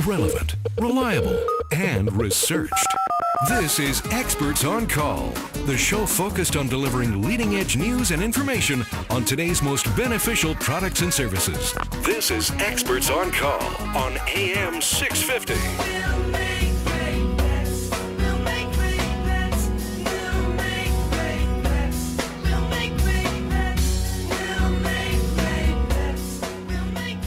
relevant, reliable, and researched. This is Experts on Call, the show focused on delivering leading-edge news and information on today's most beneficial products and services. This is Experts on Call on AM 650.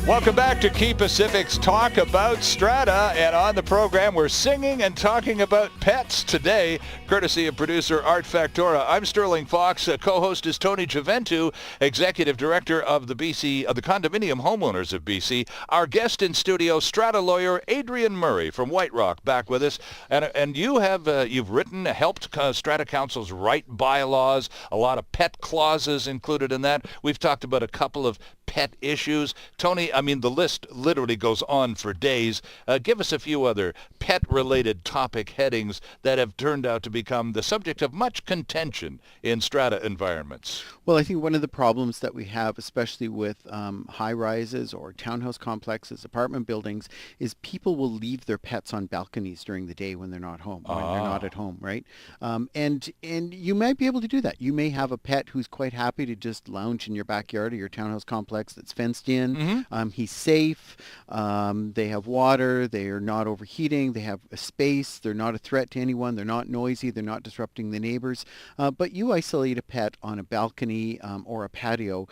Welcome back to Quay Pacific's Talk About Strata, and on the program we're singing and talking about pets today, courtesy of producer Art Factora. I'm Sterling Fox. Co-host is Tony Giventu, Executive Director of the Condominium Homeowners of BC. Our guest in studio, Strata lawyer Adrian Murray from White Rock, back with us. And you've written, helped Strata councils write bylaws, a lot of pet clauses included in that. We've talked about a couple of pet issues. Tony, I mean, the list literally goes on for days. Give us a few other pet-related topic headings that have turned out to become the subject of much contention in strata environments. Well, I think one of the problems that we have, especially with high-rises or townhouse complexes, apartment buildings, is people will leave their pets on balconies during the day when they're not home, when they're not at home, right? And you might be able to do that. You may have a pet who's quite happy to just lounge in your backyard or your townhouse complex that's fenced in. Mm-hmm. He's safe. They have water. They are not overheating. They have a space. They're not a threat to anyone. They're not noisy. They're not disrupting the neighbors. But you isolate a pet on a balcony or a patio,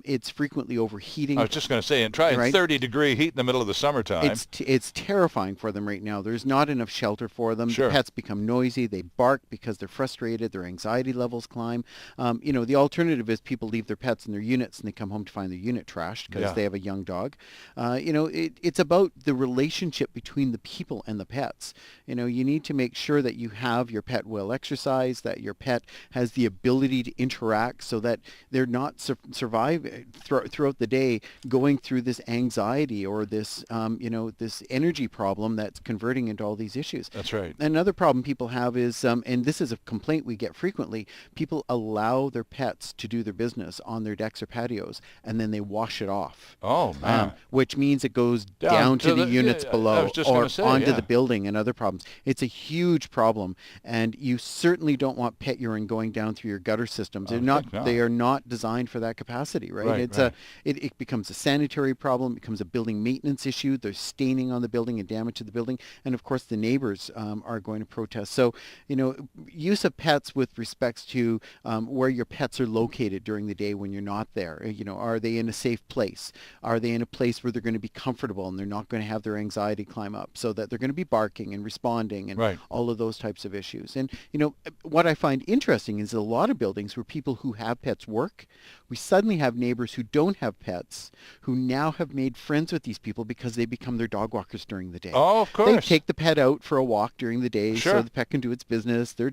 it's frequently overheating. I was just going to say, and try 30-degree heat in the middle of the summertime. It's terrifying for them right now. There's not enough shelter for them. Sure. The pets become noisy. They bark because they're frustrated. Their anxiety levels climb. The alternative is people leave their pets in their units and they come home to find their unit trashed because they have a young dog. It's about the relationship between the people and the pets. You need to make sure that you have your pet well exercised, that your pet has the ability to interact so that they're not surviving throughout the day going through this anxiety or this, this energy problem that's converting into all these issues. That's right. Another problem people have is, and this is a complaint we get frequently, people allow their pets to do their business on their decks or patios, and then they wash it off. Oh, man. Which means it goes down to the units below or onto the building and other problems. It's a huge problem, and you certainly don't want pet urine going down through your gutter systems. They are not designed for that capacity, right? It becomes a sanitary problem, it becomes a building maintenance issue. There's staining on the building and damage to the building, and of course the neighbors are going to protest. So, use of pets with respects to where your pets are located during the day when you're not there. Are they in a safe place? Are they in a place where they're going to be comfortable and they're not going to have their anxiety climb up, so that they're going to be barking and responding and all of those types of issues. And, what I find interesting is a lot of buildings where people who have pets work, we suddenly have neighbors who don't have pets who now have made friends with these people because they become their dog walkers during the day. Oh, of course. They take the pet out for a walk during the day so the pet can do its business. Their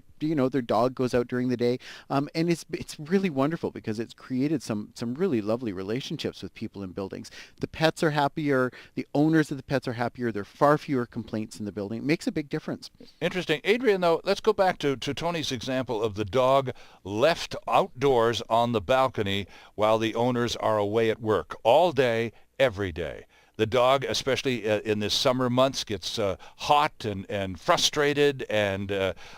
dog goes out during the day. And it's really wonderful because it's created some really lovely relationships with people in buildings. The pets are happier. The owners of the pets are happier. There are far fewer complaints in the building. It makes a big difference. Interesting. Adrian, though, let's go back to Tony's example of the dog left outdoors on the balcony while the owners are away at work all day, every day. The dog, especially in the summer months, gets hot and frustrated and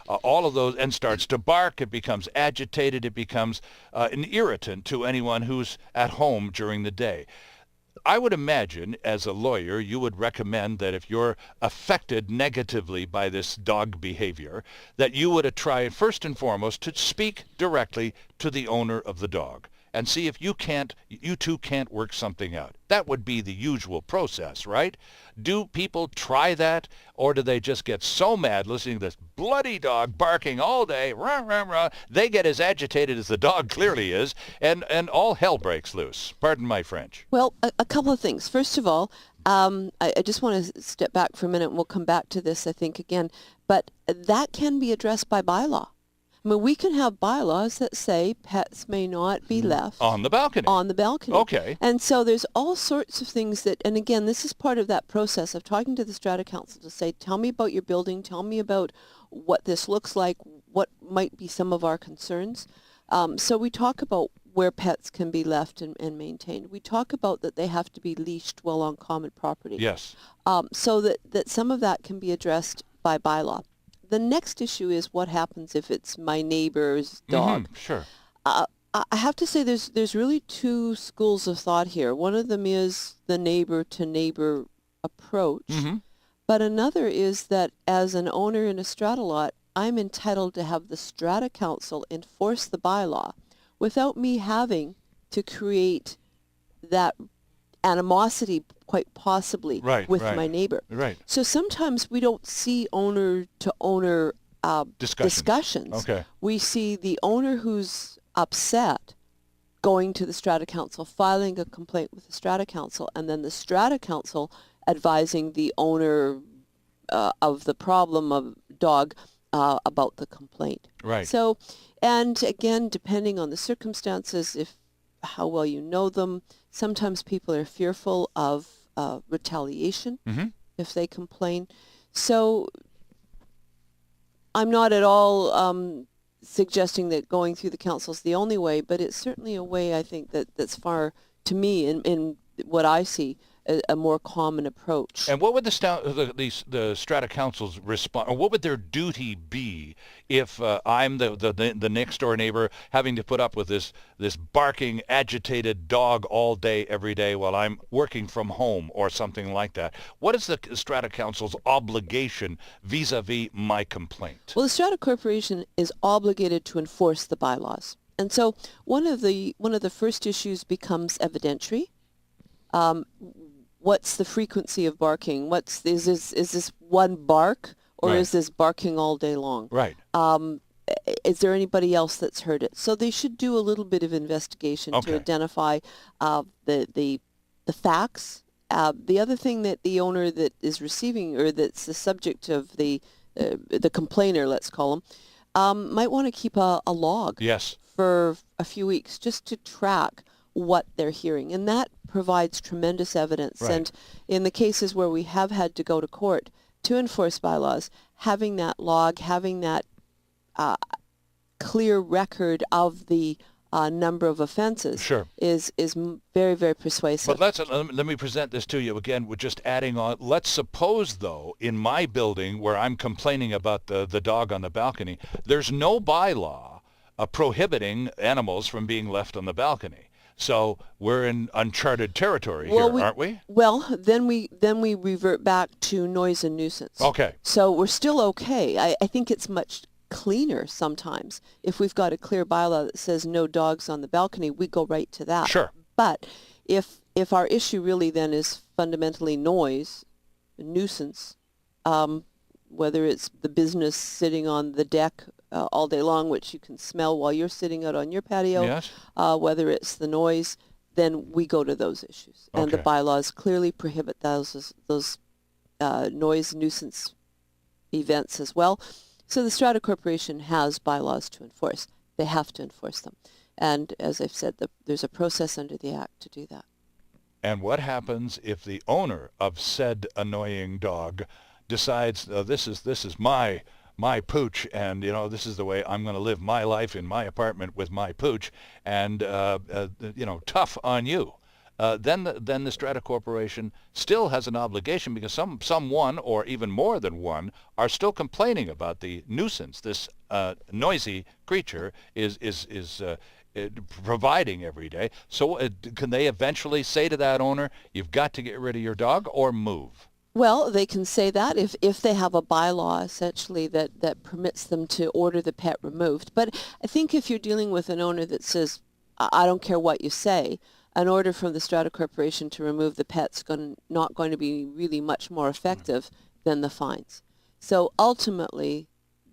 all of those, and starts to bark. It becomes agitated. It becomes an irritant to anyone who's at home during the day. I would imagine, as a lawyer, you would recommend that if you're affected negatively by this dog behavior, that you would try, first and foremost, to speak directly to the owner of the dog and see if you two can't work something out. That would be the usual process, right? Do people try that, or do they just get so mad listening to this bloody dog barking all day, rah, rah, rah, they get as agitated as the dog clearly is, and all hell breaks loose? Pardon my French. Well, a couple of things. First of all, I just want to step back for a minute, and we'll come back to this, I think, again. But that can be addressed by bylaw. I mean, we can have bylaws that say pets may not be left on the balcony. On the balcony. Okay. And so there's all sorts of things that, and again, this is part of that process of talking to the Strata Council to say, tell me about your building, tell me about what this looks like, what might be some of our concerns. So we talk about where pets can be left and maintained. We talk about that they have to be leashed while on common property. Yes. So that some of that can be addressed by bylaw. The next issue is what happens if it's my neighbor's dog. Mm-hmm, sure. I have to say there's really two schools of thought here. One of them is the neighbor-to-neighbor approach, but another is that as an owner in a strata lot, I'm entitled to have the strata council enforce the bylaw without me having to create that animosity, quite possibly, with my neighbor. Right. So sometimes we don't see owner-to-owner discussions. Okay. We see the owner who's upset going to the strata council, filing a complaint with the strata council, and then the strata council advising the owner of the problem of dog about the complaint. Right. So, and again, depending on the circumstances, how well you know them, sometimes people are fearful of retaliation if they complain. So I'm not at all suggesting that going through the council is the only way, but it's certainly a way, I think, that's far, to me, in what I see, a more common approach. And what would the strata council's response, or what would their duty be if I'm the next door neighbor having to put up with this barking, agitated dog all day, every day while I'm working from home or something like that? What is the strata council's obligation vis-a-vis my complaint? Well, the strata corporation is obligated to enforce the bylaws, and so one of the first issues becomes evidentiary. What's the frequency of barking? Is this one bark, or is this barking all day long? Right. Is there anybody else that's heard it? So they should do a little bit of investigation to identify the facts. The other thing that the owner that is receiving, or that's the subject of the complainer, let's call them, might want to keep a log. Yes. For a few weeks, just to track what they're hearing, and that provides tremendous evidence. Right. And in the cases where we have had to go to court to enforce bylaws, having that log, having that clear record of the number of offenses is very, very persuasive. But let me present this to you again with just adding on. Let's suppose, though, in my building where I'm complaining about the dog on the balcony, there's no bylaw prohibiting animals from being left on the balcony. So we're in uncharted territory here, aren't we? Well, then we revert back to noise and nuisance. Okay. So we're still okay. I think it's much cleaner sometimes if we've got a clear bylaw that says no dogs on the balcony. We go right to that. Sure. But if our issue really then is fundamentally noise, nuisance, whether it's the business sitting on the deck all day long, which you can smell while you're sitting out on your patio, yes. Whether it's the noise, then we go to those issues. And the bylaws clearly prohibit those noise nuisance events as well. So the Strata Corporation has bylaws to enforce. They have to enforce them. And as I've said, there's a process under the Act to do that. And what happens if the owner of said annoying dog decides this is my pooch, and this is the way I'm going to live my life in my apartment with my pooch, and tough on you? Then the Strata Corporation still has an obligation, because someone, or even more than one, are still complaining about the nuisance this noisy creature is providing every day. So can they eventually say to that owner, you've got to get rid of your dog or move? Well, they can say that if they have a bylaw, essentially, that permits them to order the pet removed. But I think if you're dealing with an owner that says, I don't care what you say, an order from the Strata Corporation to remove the pet's not going to be really much more effective than the fines. So ultimately,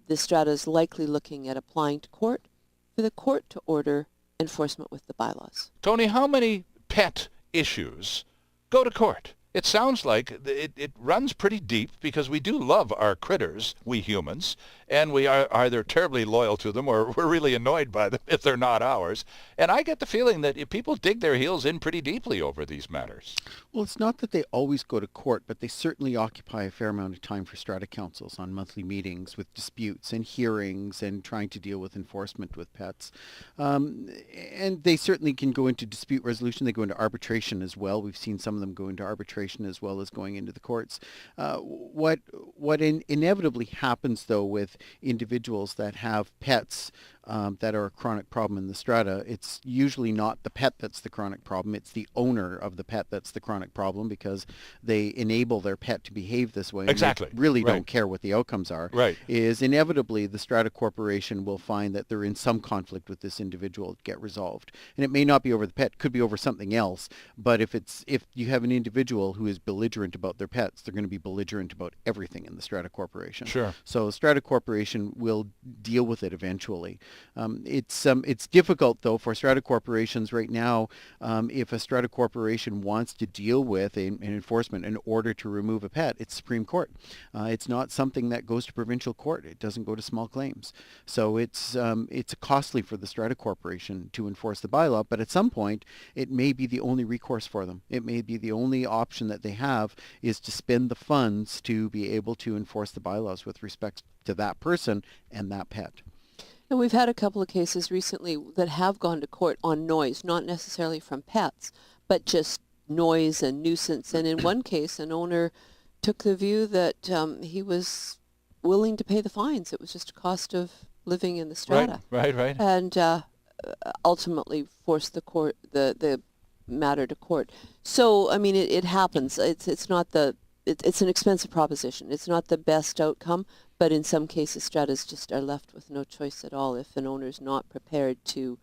the Strata is likely looking at applying to court for the court to order enforcement with the bylaws. Tony, how many pet issues go to court? It sounds like it runs pretty deep, because we do love our critters, we humans, and we are either terribly loyal to them or we're really annoyed by them if they're not ours. And I get the feeling that if people dig their heels in pretty deeply over these matters. Well, it's not that they always go to court, but they certainly occupy a fair amount of time for strata councils on monthly meetings with disputes and hearings and trying to deal with enforcement with pets. And they certainly can go into dispute resolution. They go into arbitration as well. We've seen some of them go into arbitration as well as going into the courts. What inevitably happens, though, with individuals that have pets that are a chronic problem in the strata, it's usually not the pet that's the chronic problem. It's the owner of the pet that's the chronic problem, because they enable their pet to behave this way. Exactly. And they really don't care what the outcomes are. Right. Is inevitably the strata corporation will find that they're in some conflict with this individual to get resolved. And it may not be over the pet, could be over something else. But if you have an individual who is belligerent about their pets, they're going to be belligerent about everything in the strata corporation. Sure. So strata corporation will deal with it eventually. It's difficult, though, for strata corporations right now. If a strata corporation wants to deal with an enforcement in order to remove a pet, it's Supreme Court. It's not something that goes to provincial court. It doesn't go to small claims. So it's costly for the strata corporation to enforce the bylaw, but at some point it may be the only recourse for them. It may be the only option that they have is to spend the funds to be able to enforce the bylaws with respect to that person and that pet. And we've had a couple of cases recently that have gone to court on noise, not necessarily from pets, but just noise and nuisance. And in one case, an owner took the view that he was willing to pay the fines. It was just a cost of living in the strata. Right. And ultimately forced the matter to court. So, I mean, it happens. It's an expensive proposition. It's not the best outcome, but in some cases, stratas just are left with no choice at all if an owner's not prepared to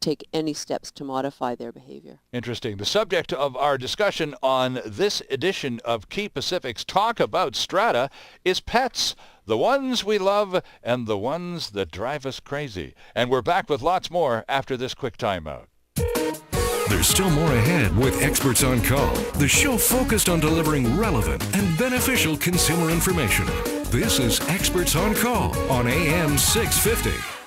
take any steps to modify their behavior. Interesting. The subject of our discussion on this edition of Key Pacific's Talk About Strata is pets, the ones we love and the ones that drive us crazy. And we're back with lots more after this quick timeout. There's still more ahead with Experts on Call, the show focused on delivering relevant and beneficial consumer information. This is Experts on Call on AM 650.